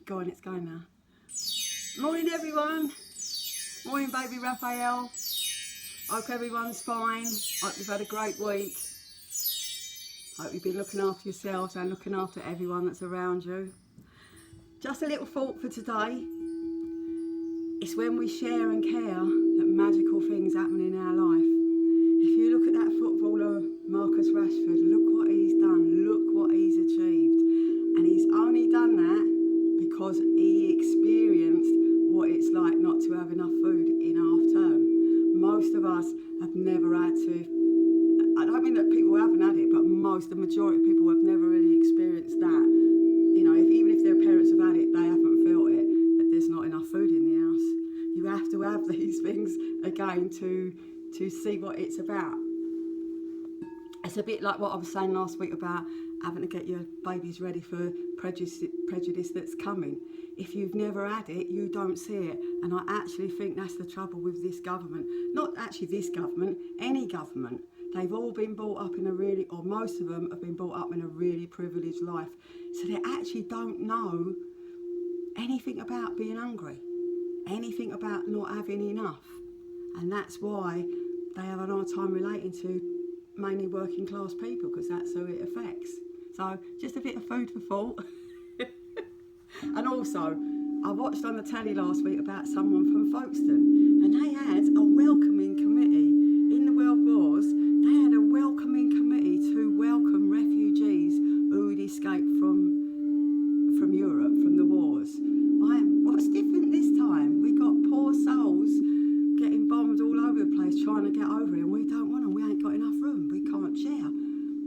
Go on, it's going now. Morning everyone. Morning baby Raphael. Hope everyone's fine. Hope you've had a great week. Hope you've been looking after yourselves and looking after everyone that's around you. Just a little thought for today. It's when we share and care that magical things happen in our life. If you look at that footballer Marcus Rashford, look what he's done, look what he's achieved. And he's only done that because he experienced what it's like not to have enough food in half term. Most of us have never had to, I don't mean that people haven't had it, but the majority of people have never really experienced that. You know, even if their parents have had it, they haven't felt it, that there's not enough food in the house. You have to have these things again to see what it's about. It's a bit like what I was saying last week about having to get your babies ready for prejudice that's coming. If you've never had it, you don't see it. And I actually think that's the trouble with this government. Not actually this government, any government. They've all been brought up in a really, or most of them have been brought up in a really privileged life. So they actually don't know anything about being hungry, anything about not having enough. And that's why they have an hard time relating to mainly working class people, because that's who it affects. So just a bit of food for thought. And also, I watched on the telly last week about someone from Folkestone, and they had a welcoming committee. In the World Wars, they had a welcoming committee to welcome refugees who had escaped from Europe, from the wars. What's different this time? We got poor souls getting bombed all over the place trying to get over it, and we don't want them. We ain't got enough room. We can't share.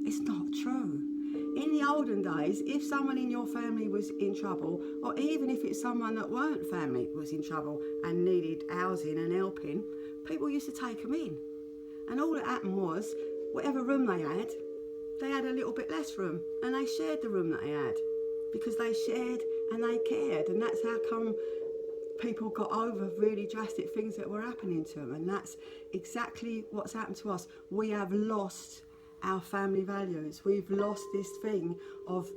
It's not true. In the olden days, if someone in your family was in trouble, or even if it's someone that weren't family was in trouble and needed housing and helping, people used to take them in. And all that happened was, whatever room they had a little bit less room, and they shared the room that they had, because they shared and they cared. And that's how come people got over really drastic things that were happening to them. And that's exactly what's happened to us. We have lost our family values. We've lost this thing of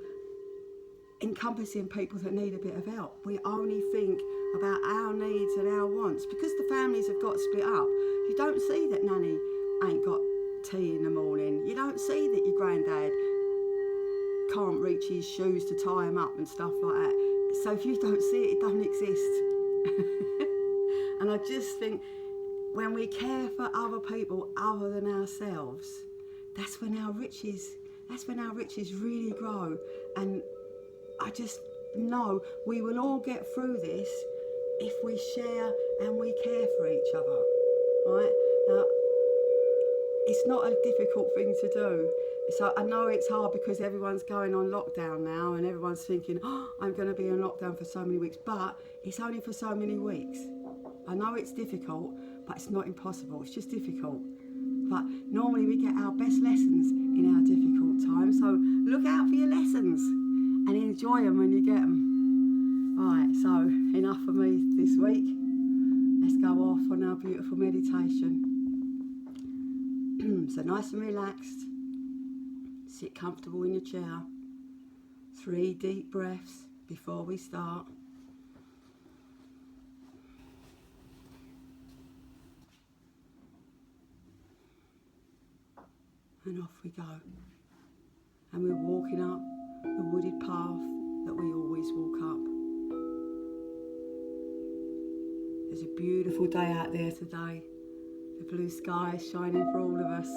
encompassing people that need a bit of help. We only think about our needs and our wants. Because the families have got split up, you don't see that Nanny ain't got tea in the morning. You don't see that your granddad can't reach his shoes to tie him up and stuff like that. So if you don't see it, it doesn't exist. And I just think when we care for other people other than ourselves, that's when our riches really grow. And I just know we will all get through this if we share and we care for each other, right? Now, it's not a difficult thing to do. So I know it's hard because everyone's going on lockdown now and everyone's thinking, oh, I'm going to be in lockdown for so many weeks, but it's only for so many weeks. I know it's difficult, but it's not impossible. It's just difficult. But normally we get our best lessons in our difficult times. So look out for your lessons and enjoy them when you get them. Right, so enough for me this week. Let's go off on our beautiful meditation. So nice and relaxed. Sit comfortable in your chair. 3 deep breaths before we start. And off we go. And we're walking up the wooded path that we always walk up. There's a beautiful day out there today. The blue sky is shining for all of us.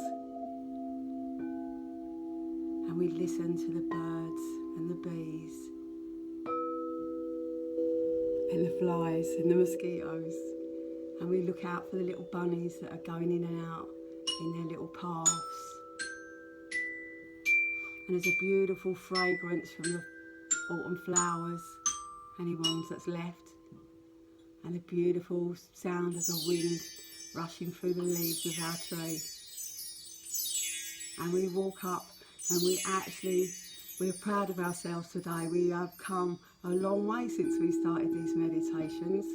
And we listen to the birds and the bees and the flies and the mosquitoes. And we look out for the little bunnies that are going in and out in their little paths. And there's a beautiful fragrance from the autumn flowers, any ones that's left. And the beautiful sound of the wind rushing through the leaves of our tree. And we walk up and we're proud of ourselves today. We have come a long way since we started these meditations.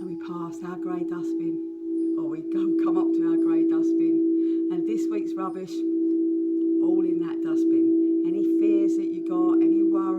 And we passed our grey dustbin, or we come up to our grey dustbin. And this week's rubbish, all in that dustbin. Any fears that you got, any worries,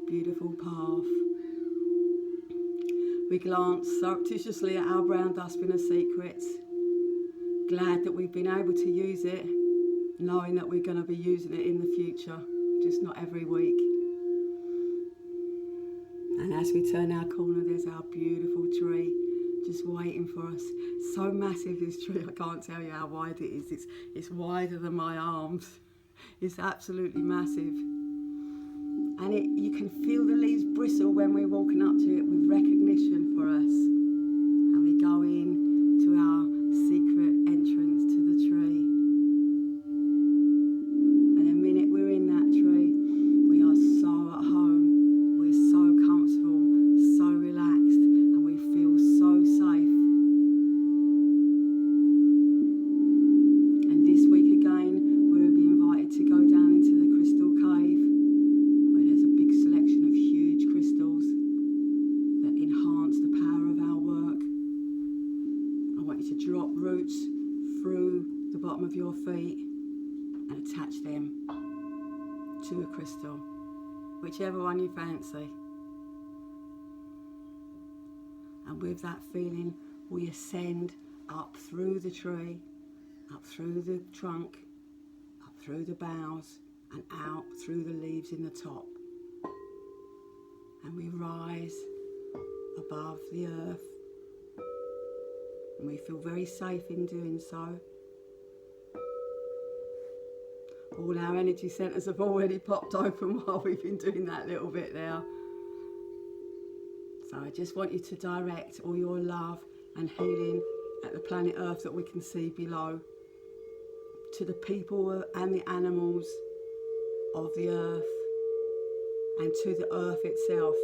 beautiful path. We glance surreptitiously at our brown dustbin of secrets, glad that we've been able to use it, knowing that we're going to be using it in the future, just not every week. And as we turn our corner, there's our beautiful tree just waiting for us. So massive, this tree, I can't tell you how wide it is. It's wider than my arms. It's absolutely massive. And you can feel the leaves bristle when we're walking up to it with recognition for us. And we go in to our secret entrance to the tree. And the minute we're in that tree, we are so at home. We're so comfortable, so relaxed, and we feel so safe. And this week again, we'll be invited to go down into the crystal cave, where there's a big selection of huge crystals that enhance the power of our work. I want you to drop roots through the bottom of your feet and attach them to a crystal, whichever one you fancy. And with that feeling, we ascend up through the tree, up through the trunk, up through the boughs, and out through the leaves in the top. And we rise above the earth, and we feel very safe in doing so. All our energy centres have already popped open while we've been doing that little bit there. So I just want you to direct all your love and healing at the planet Earth that we can see below, to the people and the animals of the earth, and to the earth itself.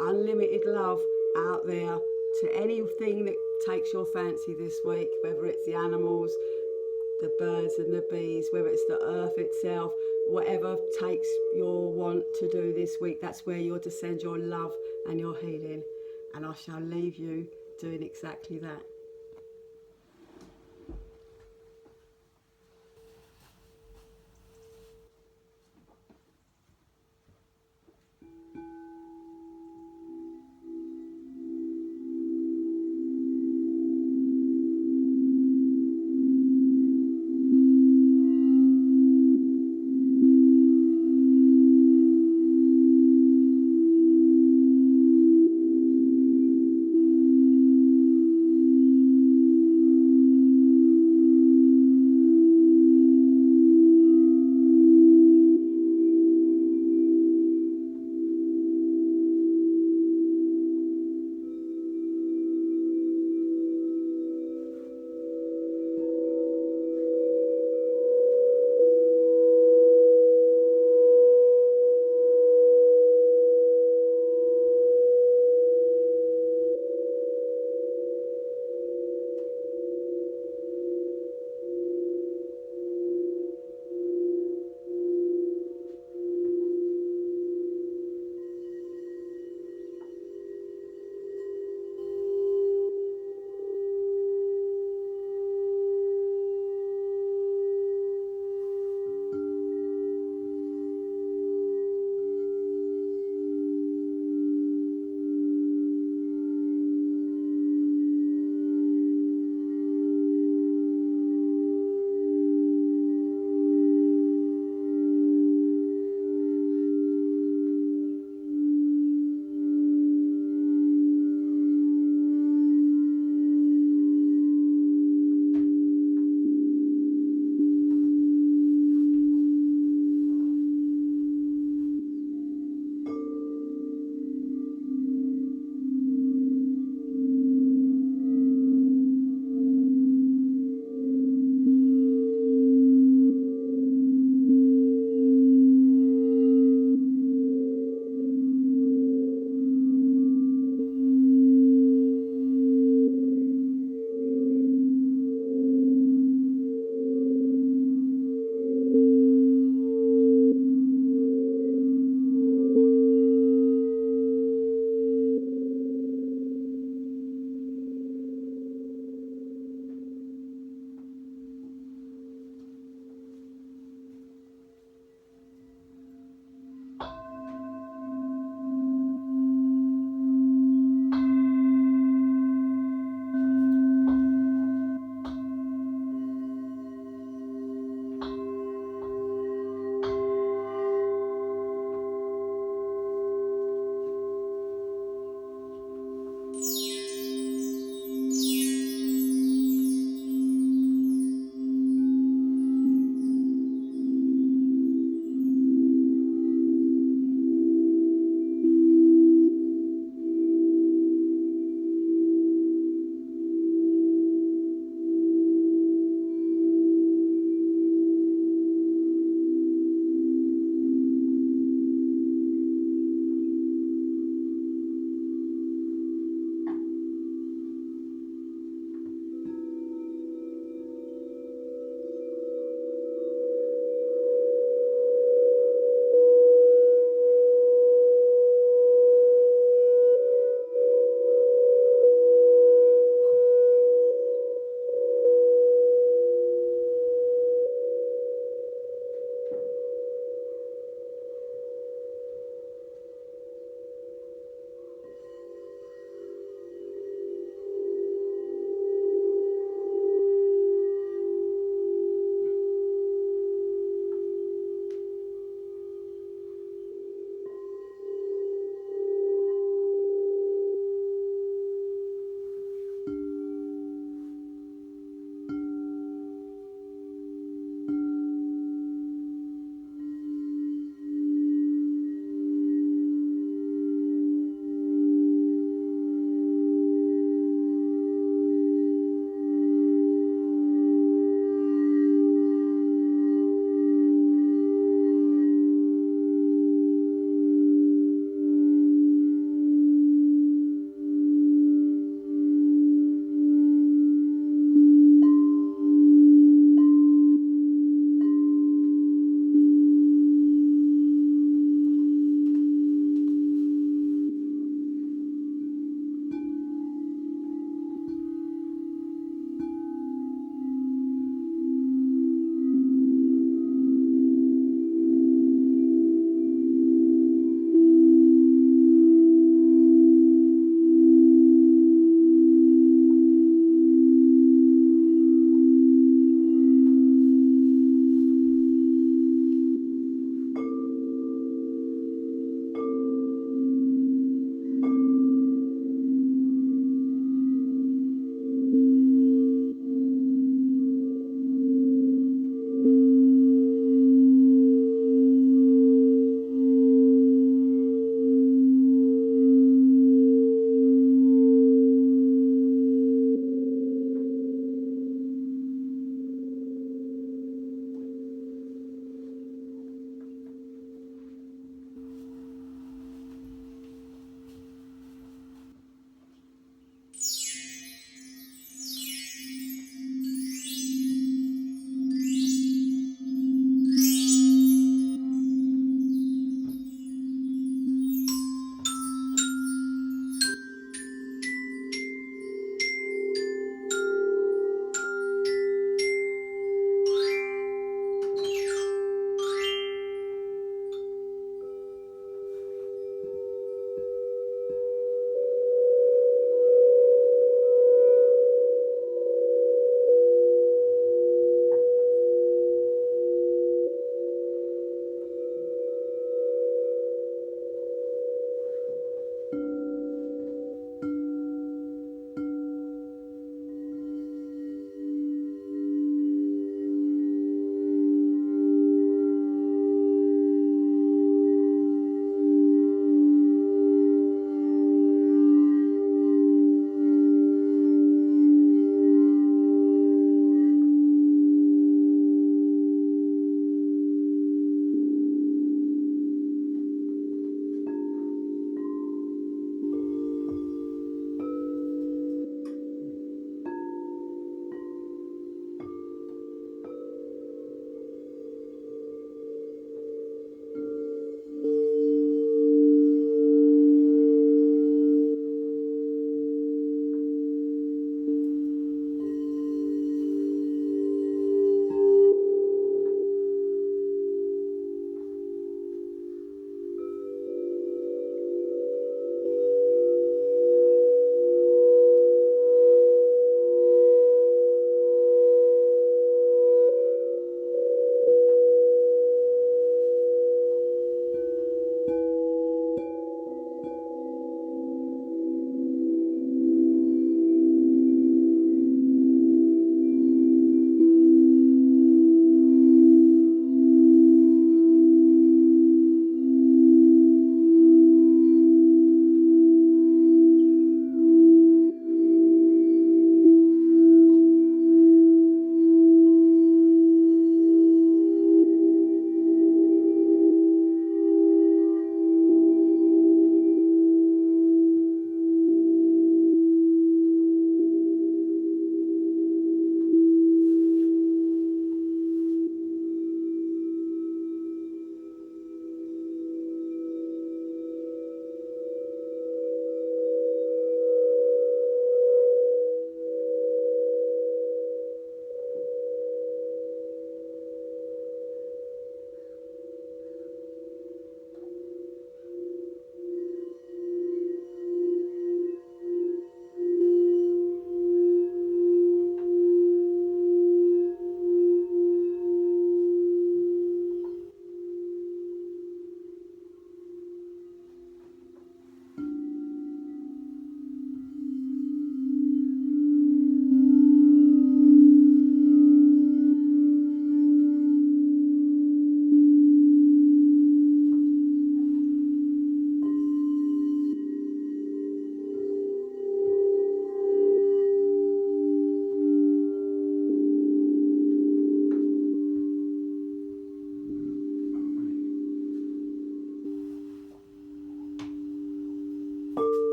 Unlimited love out there to anything that takes your fancy this week, whether it's the animals, the birds and the bees, whether it's the earth itself, whatever takes your want to do this week, that's where you'll descend your love and your healing. And I shall leave you doing exactly that.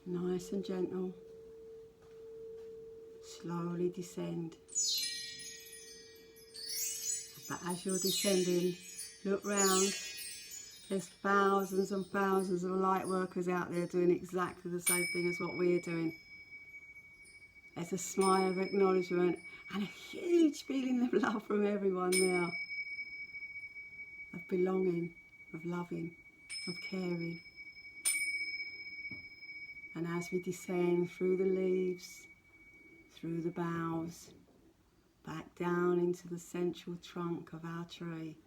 Nice and gentle. Slowly descend. But as you're descending, look round. There's thousands and thousands of light workers out there doing exactly the same thing as what we're doing. There's a smile of acknowledgement and a huge feeling of love from everyone there. Of belonging, of loving, of caring. And as we descend through the leaves, through the boughs, back down into the central trunk of our tree,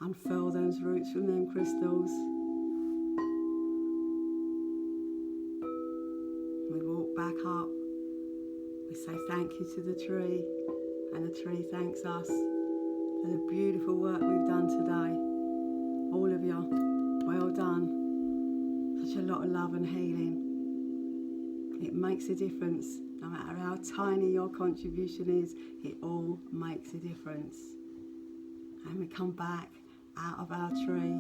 unfurl those roots from them crystals. We walk back up. We say thank you to the tree, and the tree thanks us for the beautiful work we've done today. All of you, well done. Such a lot of love and healing. It makes a difference. No matter how tiny your contribution is, it all makes a difference. And we come back out of our tree,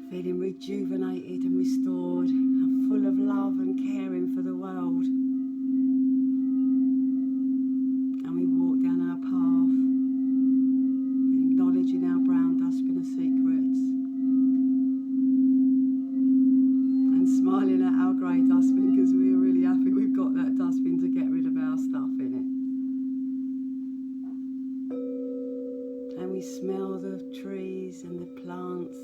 feeling rejuvenated and restored and full of love and caring for the world. And we walk down our path, acknowledging our brown dustbin of secrets and smiling at our grey dustbin because we're really happy we've got that dustbin to get rid of our stuff in it. And we smell the trees and the plants,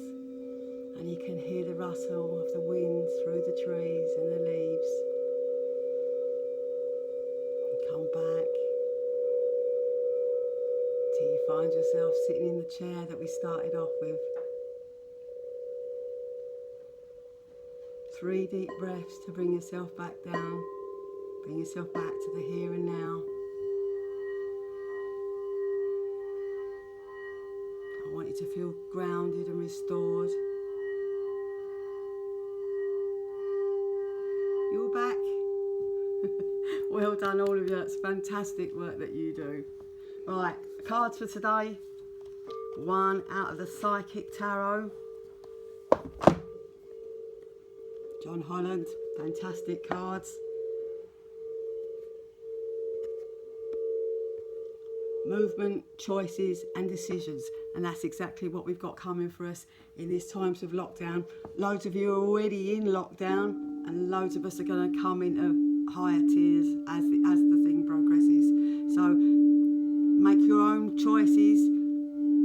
and you can hear the rustle of the wind through the trees and the leaves. And come back till you find yourself sitting in the chair that we started off with. 3 deep breaths to bring yourself back down, bring yourself back to the here and now. I want you to feel grounded and restored. You're back. Well done, all of you. It's fantastic work that you do. Right, cards for today. 1 out of the Psychic Tarot. John Holland, fantastic cards. Movement, choices and decisions, and that's exactly what we've got coming for us in these times of lockdown. Loads of you are already in lockdown, and loads of us are going to come into higher tiers as the thing progresses. So make your own choices,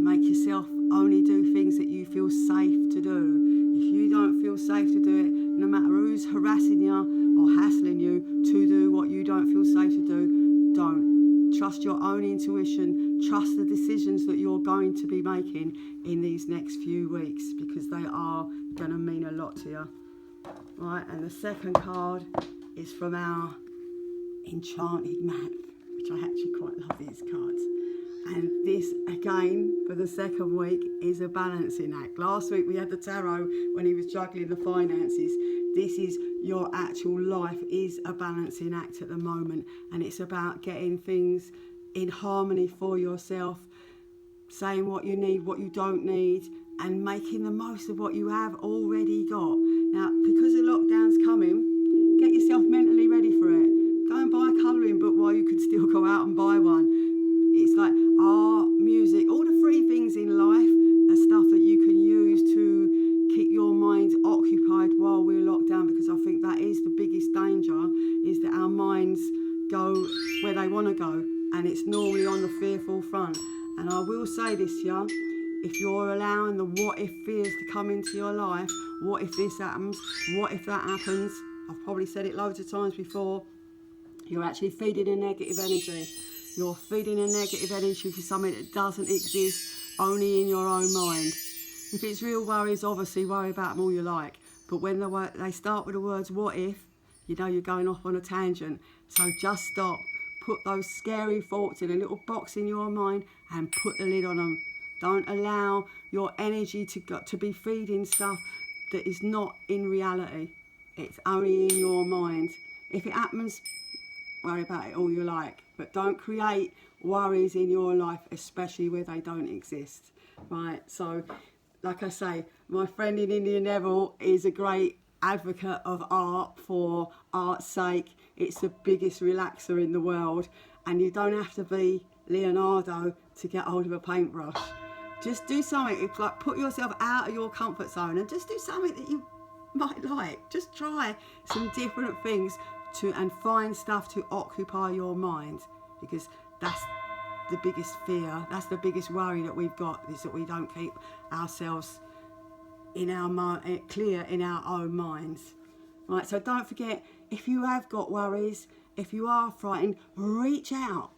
make yourself only do things that you feel safe to do. If you don't feel safe to do it, no matter who's harassing you or hassling you to do what you don't feel safe to do, don't. Trust your own intuition, trust the decisions that you're going to be making in these next few weeks, because they are going to mean a lot to you. Right, and the second card is from our Enchanted Map, which I actually quite love these cards. And this, again, for the second week, is a balancing act. Last week we had the tarot when he was juggling the finances. This is your actual life is a balancing act at the moment, and it's about getting things in harmony for yourself, saying what you need, what you don't need, and making the most of what you have already got. Now, because the lockdown's coming, get yourself mentally ready for it. Go and buy a colouring book while you can still go out and buy one. It's like art, music, all the free things in life are stuff that you can use to keep your mind occupied while we're locked down, because I think that is the biggest danger, is that our minds go where they want to go, and it's normally on the fearful front. And I will say this, yeah, if you're allowing the what if fears to come into your life, what if this happens, what if that happens, I've probably said it loads of times before, you're actually feeding a negative energy. You're feeding a negative energy for something that doesn't exist, only in your own mind. If it's real worries, obviously worry about them all you like. But when they start with the words what if, you know you're going off on a tangent. So just stop. Put those scary thoughts in a little box in your mind and put the lid on them. Don't allow your energy to be feeding stuff that is not in reality. It's only in your mind. If it happens, worry about it all you like. But don't create worries in your life, especially where they don't exist. right? So, like I say, my friend in India, Neville, is a great advocate of art for art's sake. It's the biggest relaxer in the world, and you don't have to be Leonardo to get hold of a paintbrush. Just do something. It's like put yourself out of your comfort zone and just do something that you might like. Just try some different things and find stuff to occupy your mind, because that's the biggest fear, that's the biggest worry that we've got, is that we don't keep ourselves in our clear in our own minds. Right, so don't forget, if you have got worries, if you are frightened, reach out.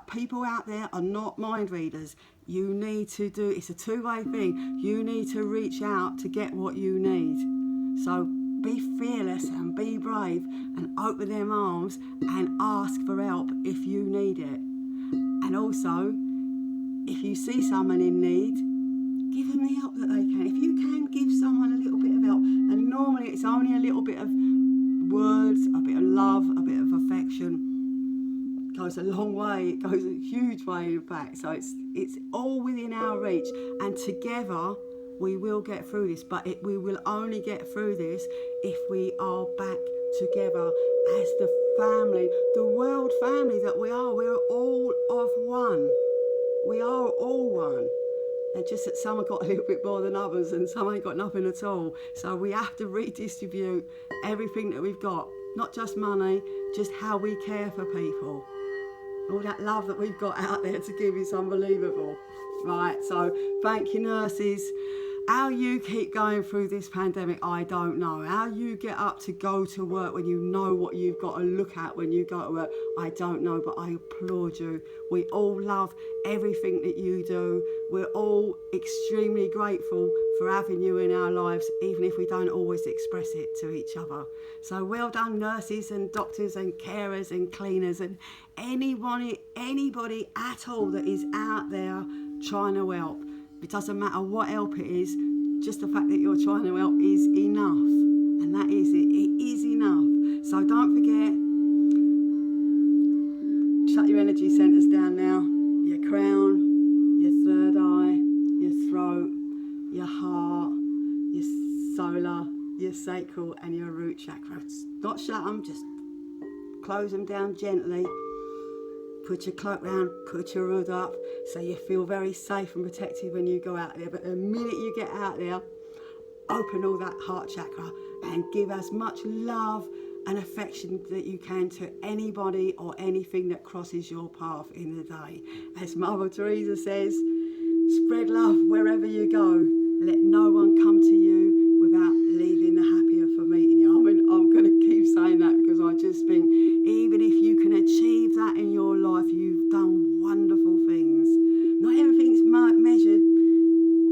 People out there are not mind readers. You need to do, it's a two-way thing. You need to reach out to get what you need. So be fearless and be brave and open them arms and ask for help if you need it. And also, if you see someone in need, give them the help that they can. If you can give someone a little bit of help, and normally it's only a little bit of words, a bit of love, a bit of affection, goes a long way. It goes a huge way, in fact. So it's all within our reach, and together we will get through this. But we will only get through this if we are back together as the family, the world family that we are. We're all of one. We are all one. And just that some have got a little bit more than others and some ain't got nothing at all. So we have to redistribute everything that we've got. Not just money, just how we care for people. All that love that we've got out there to give is unbelievable. Right, so thank you, nurses. How you keep going through this pandemic, I don't know. How you get up to go to work when you know what you've got to look at when you go to work, I don't know, but I applaud you. We all love everything that you do. We're all extremely grateful for having you in our lives, even if we don't always express it to each other. So well done, nurses and doctors and carers and cleaners and anybody at all that is out there trying to help. It doesn't matter what help it is, just the fact that you're trying to help is enough. And that is it. It is enough. So don't forget, shut your energy centres down now. Your crown, your third eye, your throat, your heart, your solar, your sacral and your root chakras. Not shut them, just close them down gently. Put your cloak round, put your hood up, so you feel very safe and protected when you go out there. But the minute you get out there, open all that heart chakra and give as much love and affection that you can to anybody or anything that crosses your path in the day. As Mother Teresa says, spread love wherever you go. Let no one come to you without leaving the happier for meeting you. I mean, I'm going to keep saying that because I just think even if you can achieve that in your life, you've done wonderful things. Not everything's measured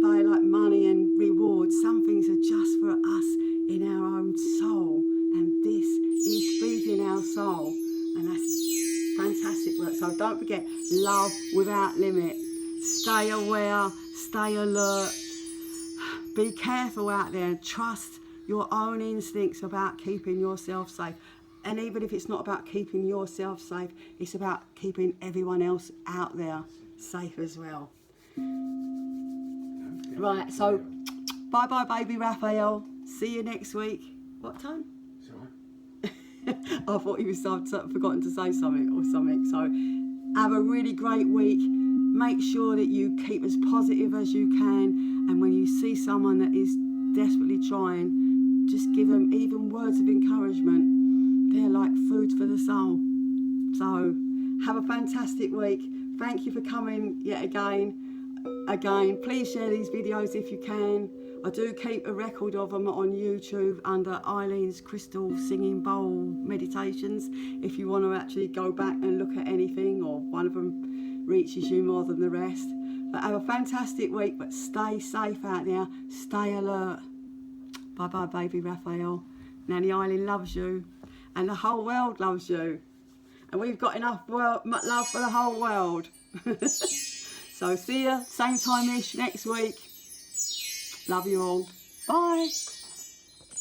by like money and rewards. Some things are just for us in our own soul, and this is feeding our soul, and that's fantastic work. So don't forget, love without limit. Stay aware, stay alert, be careful out there and trust your own instincts about keeping yourself safe. And even if it's not about keeping yourself safe, it's about keeping everyone else out there safe as well. Right, so bye-bye, baby Raphael. See you next week. What time? Sorry. I thought you had forgotten to say something or something. So have a really great week. Make sure that you keep as positive as you can. And when you see someone that is desperately trying, just give them even words of encouragement. They're like food for the soul. So have a fantastic week. Thank you for coming yet again. Please share these videos if you can. I do keep a record of them on YouTube under Eileens Crystal Singing Bowl Meditations. If you want to actually go back and look at anything, or one of them reaches you more than the rest. But have a fantastic week, but stay safe out there. Stay alert. Bye-bye, baby Raphael. Nanny Eileen loves you. And the whole world loves you. And we've got enough love for the whole world. So see you, same time-ish next week. Love you all. Bye.